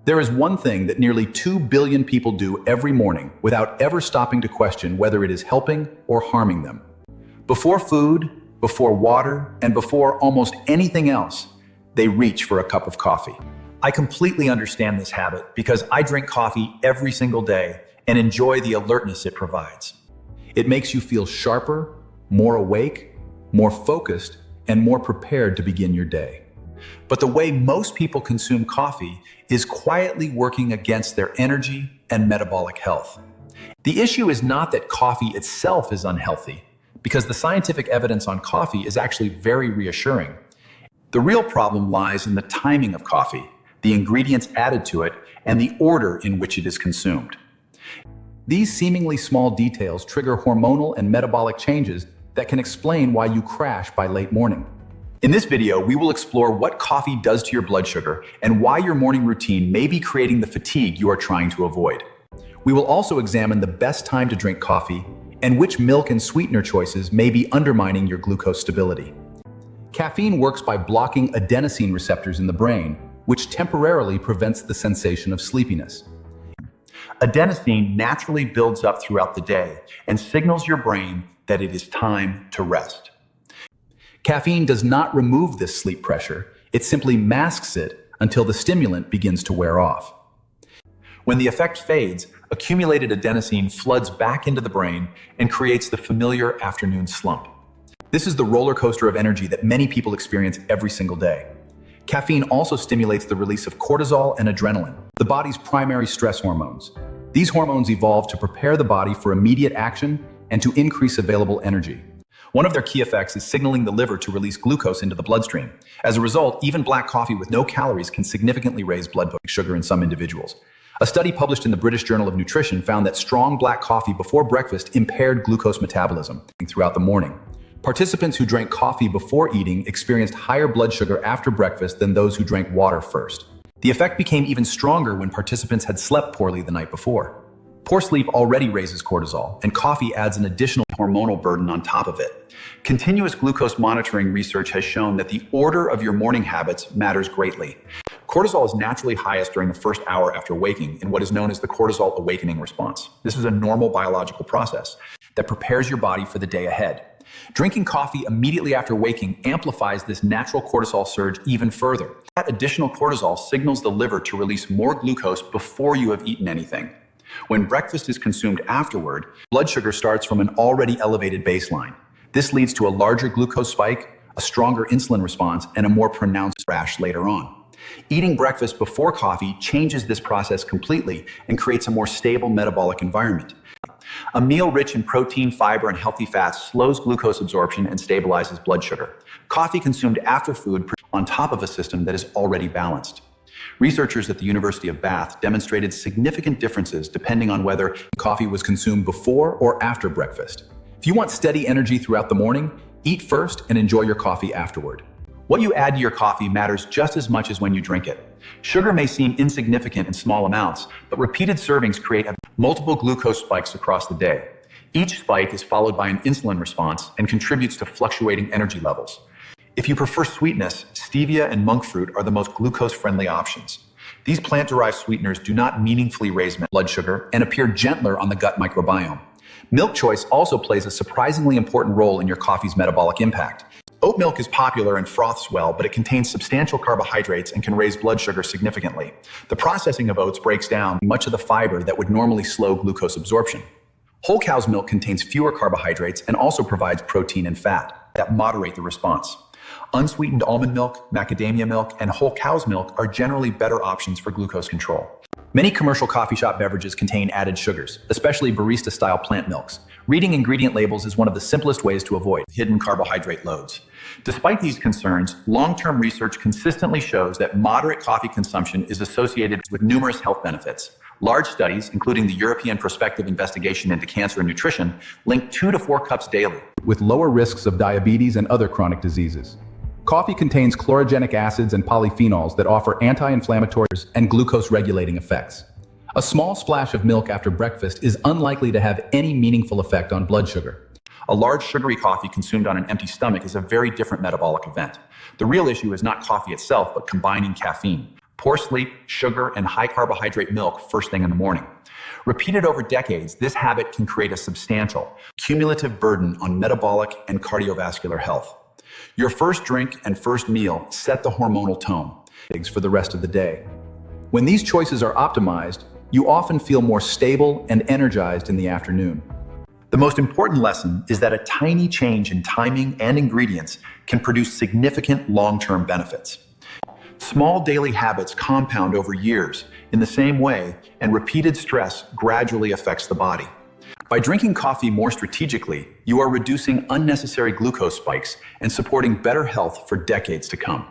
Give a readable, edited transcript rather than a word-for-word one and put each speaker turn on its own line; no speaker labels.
There is one thing that nearly 2 billion people do every morning without ever stopping to question whether it is helping or harming them. Before food, before water, and before almost anything else, they reach for a cup of coffee. I completely understand this habit because I drink coffee every single day and enjoy the alertness it provides. It makes you feel sharper, more awake, more focused, and more prepared to begin your day. But the way most people consume coffee is quietly working against their energy and metabolic health. The issue is not that coffee itself is unhealthy, because the scientific evidence on coffee is actually very reassuring. The real problem lies in the timing of coffee, the ingredients added to it, and the order in which it is consumed. These seemingly small details trigger hormonal and metabolic changes that can explain why you crash by late morning. In this video, we will explore what coffee does to your blood sugar and why your morning routine may be creating the fatigue you are trying to avoid. We will also examine the best time to drink coffee and which milk and sweetener choices may be undermining your glucose stability. Caffeine works by blocking adenosine receptors in the brain, which temporarily prevents the sensation of sleepiness. Adenosine naturally builds up throughout the day and signals your brain that it is time to rest. Caffeine does not remove this sleep pressure, it simply masks it until the stimulant begins to wear off. When the effect fades, accumulated adenosine floods back into the brain and creates the familiar afternoon slump. This is the roller coaster of energy that many people experience every single day. Caffeine also stimulates the release of cortisol and adrenaline, the body's primary stress hormones. These hormones evolve to prepare the body for immediate action and to increase available energy. One of their key effects is signaling the liver to release glucose into the bloodstream. As a result, even black coffee with no calories can significantly raise blood sugar in some individuals. A study published in the British Journal of Nutrition found that strong black coffee before breakfast impaired glucose metabolism throughout the morning. Participants who drank coffee before eating experienced higher blood sugar after breakfast than those who drank water first. The effect became even stronger when participants had slept poorly the night before. Poor sleep already raises cortisol, and coffee adds an additional hormonal burden on top of it. Continuous glucose monitoring research has shown that the order of your morning habits matters greatly. Cortisol is naturally highest during the first hour after waking in what is known as the cortisol awakening response. This is a normal biological process that prepares your body for the day ahead. Drinking coffee immediately after waking amplifies this natural cortisol surge even further. That additional cortisol signals the liver to release more glucose before you have eaten anything. When breakfast is consumed afterward, blood sugar starts from an already elevated baseline. This leads to a larger glucose spike, a stronger insulin response, and a more pronounced crash later on. Eating breakfast before coffee changes this process completely and creates a more stable metabolic environment. A meal rich in protein, fiber, and healthy fats slows glucose absorption and stabilizes blood sugar. Coffee consumed after food on top of a system that is already balanced. Researchers at the University of Bath demonstrated significant differences depending on whether coffee was consumed before or after breakfast. If you want steady energy throughout the morning, eat first and enjoy your coffee afterward. What you add to your coffee matters just as much as when you drink it. Sugar may seem insignificant in small amounts, but repeated servings create multiple glucose spikes across the day. Each spike is followed by an insulin response and contributes to fluctuating energy levels. If you prefer sweetness, stevia and monk fruit are the most glucose-friendly options. These plant-derived sweeteners do not meaningfully raise blood sugar and appear gentler on the gut microbiome. Milk choice also plays a surprisingly important role in your coffee's metabolic impact. Oat milk is popular and froths well, but it contains substantial carbohydrates and can raise blood sugar significantly. The processing of oats breaks down much of the fiber that would normally slow glucose absorption. Whole cow's milk contains fewer carbohydrates and also provides protein and fat that moderate the response. Unsweetened almond milk, macadamia milk, and whole cow's milk are generally better options for glucose control. Many commercial coffee shop beverages contain added sugars, especially barista-style plant milks. Reading ingredient labels is one of the simplest ways to avoid hidden carbohydrate loads. Despite these concerns, long-term research consistently shows that moderate coffee consumption is associated with numerous health benefits. Large studies, including the European Prospective Investigation into Cancer and Nutrition, link 2 to 4 cups daily with lower risks of diabetes and other chronic diseases. Coffee contains chlorogenic acids and polyphenols that offer anti-inflammatories and glucose-regulating effects. A small splash of milk after breakfast is unlikely to have any meaningful effect on blood sugar. A large sugary coffee consumed on an empty stomach is a very different metabolic event. The real issue is not coffee itself, but combining caffeine. Poor sleep, sugar, and high carbohydrate milk first thing in the morning. Repeated over decades, this habit can create a substantial, cumulative burden on metabolic and cardiovascular health. Your first drink and first meal set the hormonal tone for the rest of the day. When these choices are optimized, you often feel more stable and energized in the afternoon. The most important lesson is that a tiny change in timing and ingredients can produce significant long-term benefits. Small daily habits compound over years in the same way, and repeated stress gradually affects the body. By drinking coffee more strategically, you are reducing unnecessary glucose spikes and supporting better health for decades to come.